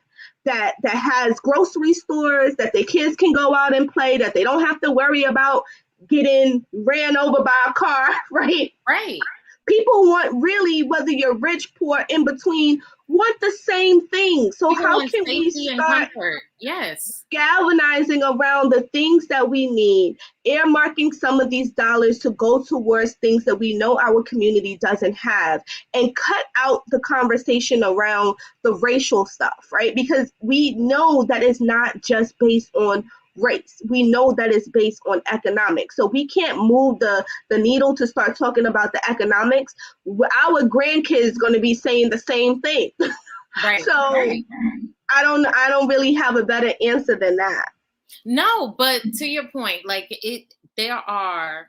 that has grocery stores, that their kids can go out and play, that they don't have to worry about getting ran over by a car, right? Right. People want, really, whether you're rich, poor, in between, want the same thing. So People how want can we safety and start comfort? Yes. galvanizing around the things that we need, earmarking some of these dollars to go towards things that we know our community doesn't have, and cut out the conversation around the racial stuff, right? Because we know that it's not just based on race. We know that it's based on economics. So we can't move the needle to start talking about the economics. Our grandkids going to be saying the same thing. Right. So I don't really have a better answer than that. No, but to your point, like there are,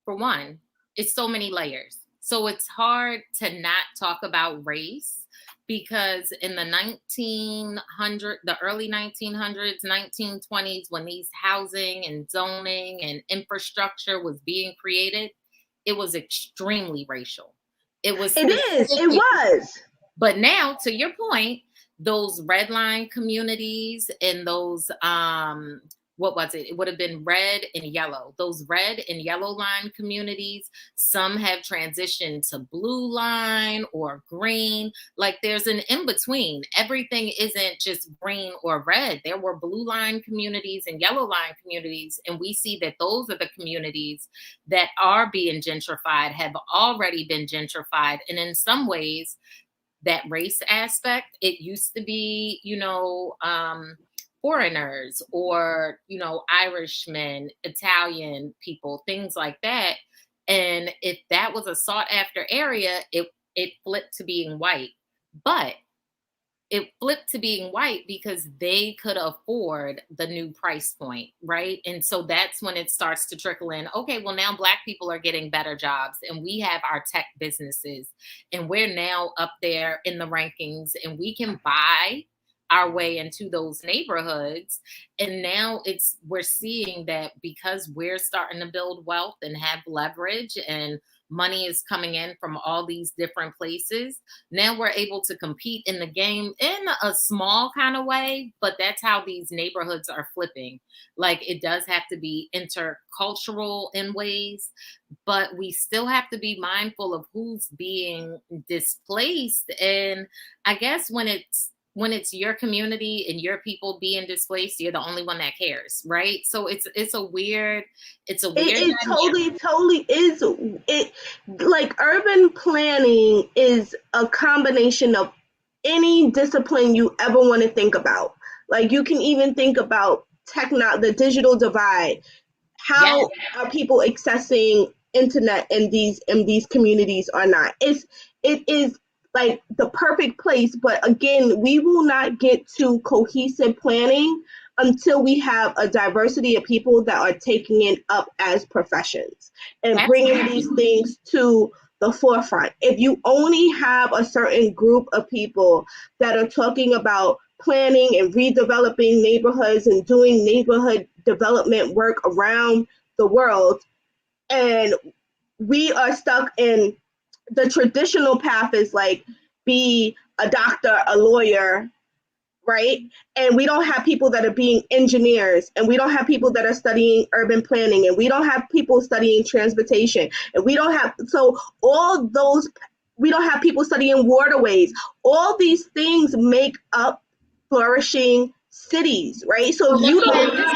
for one, it's so many layers. So it's hard to not talk about race, because in the the early 1900s, 1920s, when these housing and zoning and infrastructure was being created, it was extremely racial. It was It specific. was. But now, to your point, those red line communities and those what was it? It would have been red and yellow. Those red and yellow line communities, some have transitioned to blue line or green. Like there's an in between. Everything isn't just green or red. There were blue line communities and yellow line communities. And we see that those are the communities that are being gentrified, have already been gentrified. And in some ways, that race aspect, it used to be, foreigners or, Irishmen, Italian people, things like that. And if that was a sought after area, it flipped to being white. But it flipped to being white because they could afford the new price point, right? And so that's when it starts to trickle in. Okay, well, now Black people are getting better jobs and we have our tech businesses and we're now up there in the rankings and we can buy our way into those neighborhoods. And now we're seeing that because we're starting to build wealth and have leverage, and money is coming in from all these different places, now we're able to compete in the game in a small kind of way. But that's how these neighborhoods are flipping. Like, it does have to be intercultural in ways, but we still have to be mindful of who's being displaced. And I guess when it's your community and your people being displaced, you're the only one that cares, right? So it's a weird It dynamic. totally is. It, like, urban planning is a combination of any discipline you ever want to think about. Like, you can even think about the digital divide. Yes, How are people accessing internet in these communities or not? It is like the perfect place, but again, we will not get to cohesive planning until we have a diversity of people that are taking it up as professions and bringing these absolutely. things to the forefront. If you only have a certain group of people that are talking about planning and redeveloping neighborhoods and doing neighborhood development work around the world, and we are stuck in the traditional path is like be a doctor, a lawyer, right? And we don't have people that are being engineers, and we don't have people that are studying urban planning, and we don't have people studying transportation, and we don't have so all those we don't have people studying waterways. All these things make up flourishing cities, right? So But if let you me add don't this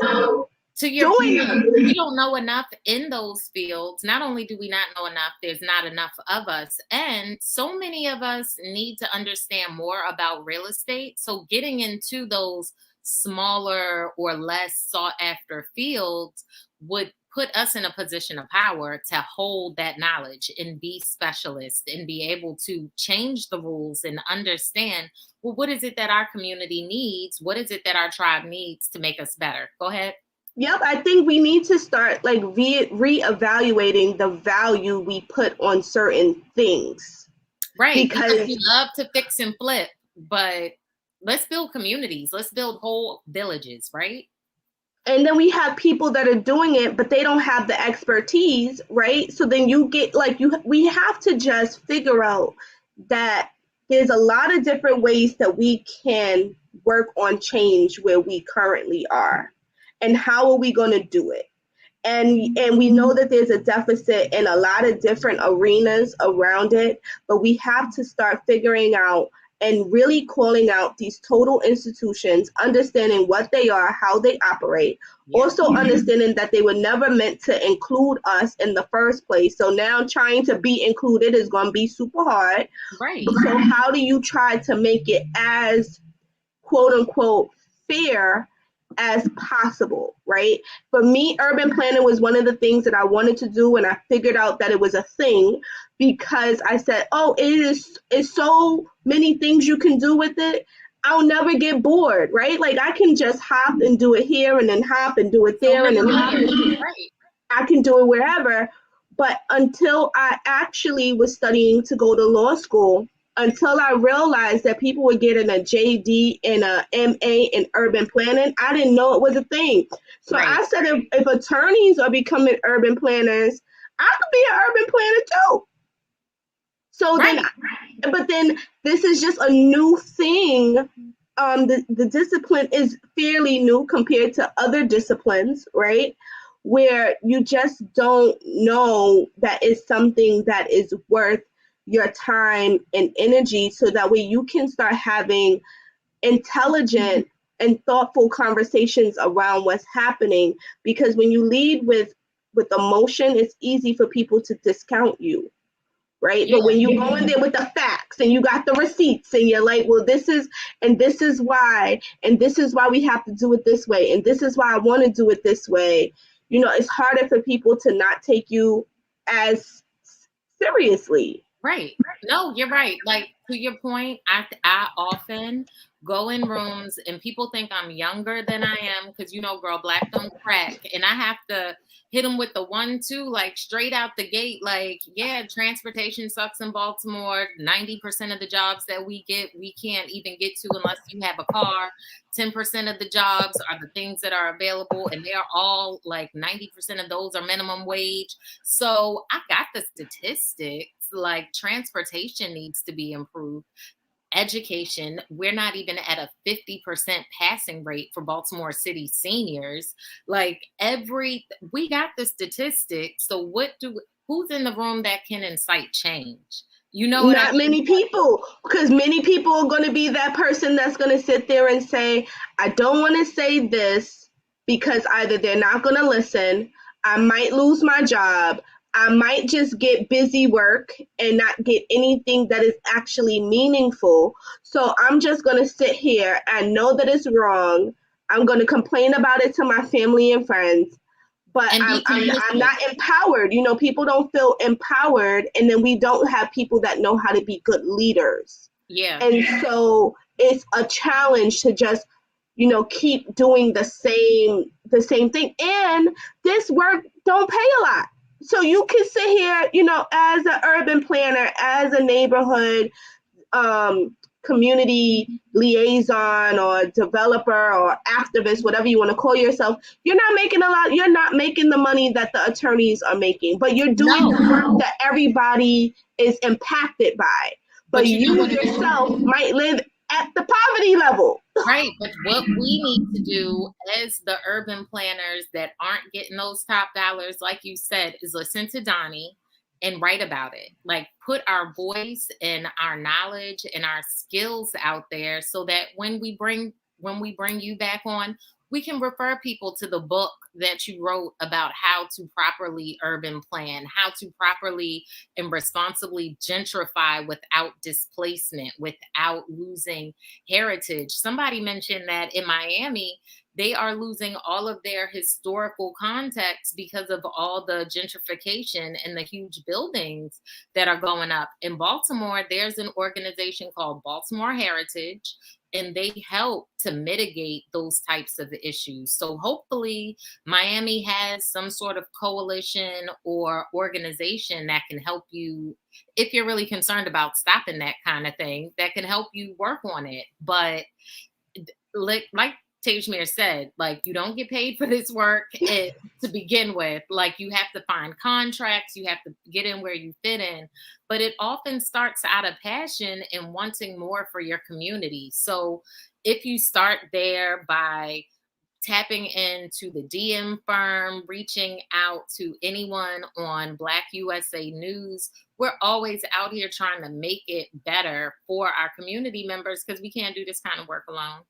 though. To your doing point, we it, don't know enough in those fields. Not only do we not know enough, there's not enough of us. And so many of us need to understand more about real estate. So getting into those smaller or less sought after fields would put us in a position of power to hold that knowledge and be specialists and be able to change the rules and understand, well, what is it that our community needs? What is it that our tribe needs to make us better? Go ahead. yep, I think we need to start like reevaluating the value we put on certain things Right, because we because love to fix and flip, but let's build communities. Let's build whole villages, right? and then we have people that are doing it but they don't have the expertise, right? So then you get like we have to just figure out that there's a lot of different ways that we can work on change where we currently are, and how are we going to do it. And we know that there's a deficit in a lot of different arenas around it, but we have to start figuring out and really calling out these total institutions, understanding what they are, how they operate, Yeah, also understanding that they were never meant to include us in the first place. So now trying to be included is going to be super hard. right. So how do you try to make it as quote unquote fair as possible, right? For me, urban planning was one of the things that I wanted to do, and I figured out that it was a thing because I said, "Oh, it's so many things you can do with it. I'll never get bored, right? Like I can just hop and do it here, and then hop and do it So there, and many then hop. layers, right? I can do it wherever." But until I actually was studying to go to law school, until I realized that people were getting a JD and a MA in urban planning, I didn't know it was a thing. So Right, I said, if attorneys are becoming urban planners, I could be an urban planner too. So then, right. but then this is just a new thing. The discipline is fairly new compared to other disciplines, right? Where you just don't know that is something that is worth your time and energy, so that way you can start having intelligent and thoughtful conversations around what's happening. Because when you lead with emotion, it's easy for people to discount you, right? Yeah, But when you go in there with the facts and you got the receipts and you're like, well, this is why, and this is why we have to do it this way, and this is why I want to do it this way, it's harder for people to not take you as seriously. Right. No, you're right. Like, to your point, I often go in rooms and people think I'm younger than I am because, girl, black don't crack. And I have to hit them with the 1, 2, like straight out the gate. Like, yeah, transportation sucks in Baltimore. 90% of the jobs that we get, we can't even get to unless you have a car. 10% of the jobs are the things that are available, and they're all like 90% of those are minimum wage. So I got the statistics. Like, transportation needs to be improved. Education, we're not even at a 50% passing rate for Baltimore City seniors. Like, we got the statistics. So who's in the room that can incite change? You know what I Not mean? many people, because many people are going to be that person that's going to sit there and say, I don't want to say this because either they're not going to listen, I might lose my job, I might just get busy work and not get anything that is actually meaningful. So I'm just going to sit here and know that it's wrong. I'm going to complain about it to my family and friends, but And be I'm complicit. not empowered. People don't feel empowered, and then we don't have people that know how to be good leaders. Yeah. And so it's a challenge to just keep doing the same thing. And this work don't pay a lot. So you can sit here, as an urban planner, as a neighborhood community liaison or developer or activist, whatever you want to call yourself, you're not making a lot. You're not making the money that the attorneys are making, but you're doing No. the work that everybody is impacted by. But But you know you what it is? yourself might live at the poverty level. Right, but what we need to do as the urban planners that aren't getting those top dollars, like you said, is listen to Donnie and write about it. Like, put our voice and our knowledge and our skills out there so that when we bring you back on, we can refer people to the book that you wrote about how to properly urban plan, how to properly and responsibly gentrify without displacement, without losing heritage. Somebody mentioned that in Miami, they are losing all of their historical context because of all the gentrification and the huge buildings that are going up. In Baltimore, there's an organization called Baltimore Heritage, and they help to mitigate those types of issues. So hopefully, Miami has some sort of coalition or organization that can help you if you're really concerned about stopping that kind of thing, that can help you work on it. But like Tajmir said, like, you don't get paid for this work to begin with. Like, you have to find contracts, you have to get in where you fit in. But it often starts out of passion and wanting more for your community. So if you start there by tapping into the DM firm, reaching out to anyone on Black USA News. We're always out here trying to make it better for our community members because we can't do this kind of work alone.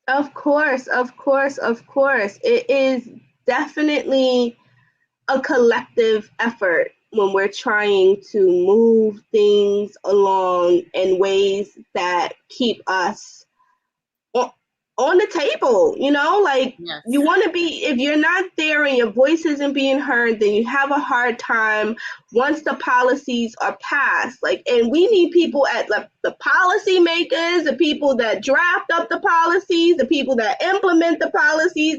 Of course, of course, of course. It is definitely a collective effort when we're trying to move things along in ways that keep us on the table, like you Yes. want to be, if you're not there and your voice isn't being heard, then you have a hard time once the policies are passed. Like, and we need people at the policy makers, the people that draft up the policies, the people that implement the policies,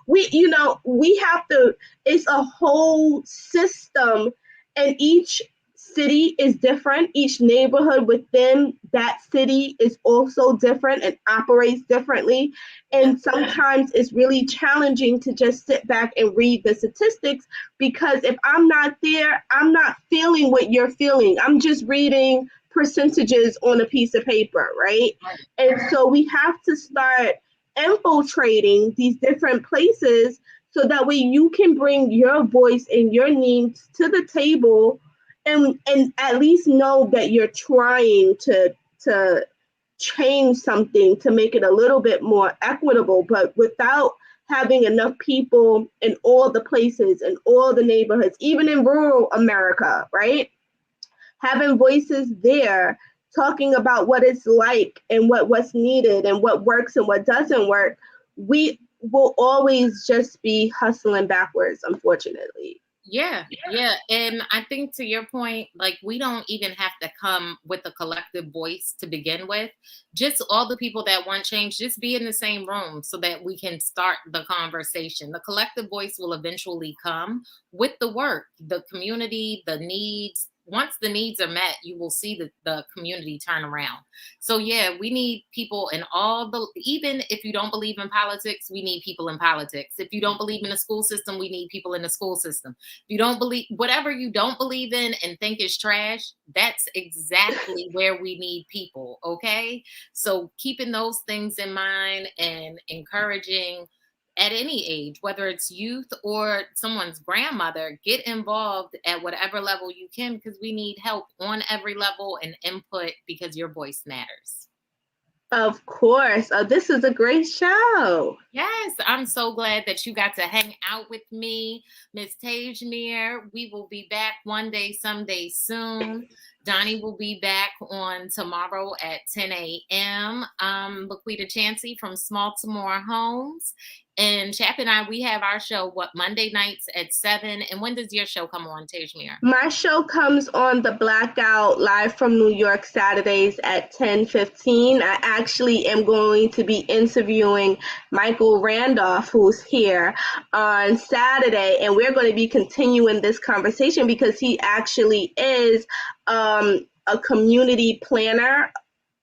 we have to, it's a whole system, and each city is different. Each neighborhood within that city is also different and operates differently. Yeah. And sometimes it's really challenging to just sit back and read the statistics, because if I'm not there, I'm not feeling what you're feeling. I'm just reading percentages on a piece of paper, right? Right. And so we have to start infiltrating these different places so that way you can bring your voice and your needs to the table, and at least know that you're trying to change something to make it a little bit more equitable, but without having enough people in all the places and all the neighborhoods, even in rural America, right? Having voices there talking about what it's like and what's needed and what works and what doesn't work, we will always just be hustling backwards, unfortunately. Yeah, yeah. And I think to your point, like we don't even have to come with a collective voice to begin with. Just all the people that want change, just be in the same room so that we can start the conversation. The collective voice will eventually come with the work, the community, the needs. Once the needs are met, you will see the community turn around. So yeah, we need people in all the, even if you don't believe in politics, we need people in politics. If you don't believe in the school system, we need people in the school system. You don't believe whatever you don't believe in and think is trash, that's exactly where we need people. Okay. So keeping those things in mind and encouraging at any age, whether it's youth or someone's grandmother, get involved at whatever level you can because we need help on every level and input because your voice matters. Of course. This is a great show. Yes, I'm so glad that you got to hang out with me, Miss Tajmir. We will be back one day, someday soon. Donnie will be back on tomorrow at 10 a.m. Quida Chancey from Small to More Homes. And Chap and I, we have our show, Monday nights at 7. And when does your show come on, Tajmir? My show comes on the Blackout live from New York Saturdays at 10:15. I actually am going to be interviewing Michael Randolph, who's here on Saturday, and we're going to be continuing this conversation because he actually is a community planner,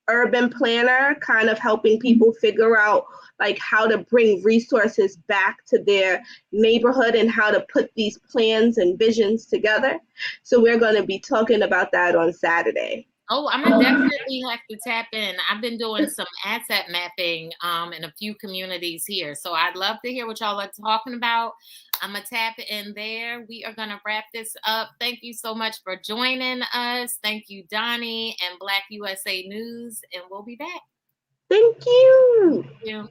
urban planner, kind of helping people figure out like how to bring resources back to their neighborhood and how to put these plans and visions together. So we're going to be talking about that on Saturday. Oh, I'm gonna definitely have to tap in. I've been doing some asset mapping in a few communities here. So I'd love to hear what y'all are talking about. I'm gonna tap in there. We are gonna wrap this up. Thank you so much for joining us. Thank you, Donnie and Black USA News, and we'll be back. Thank you. Thank you.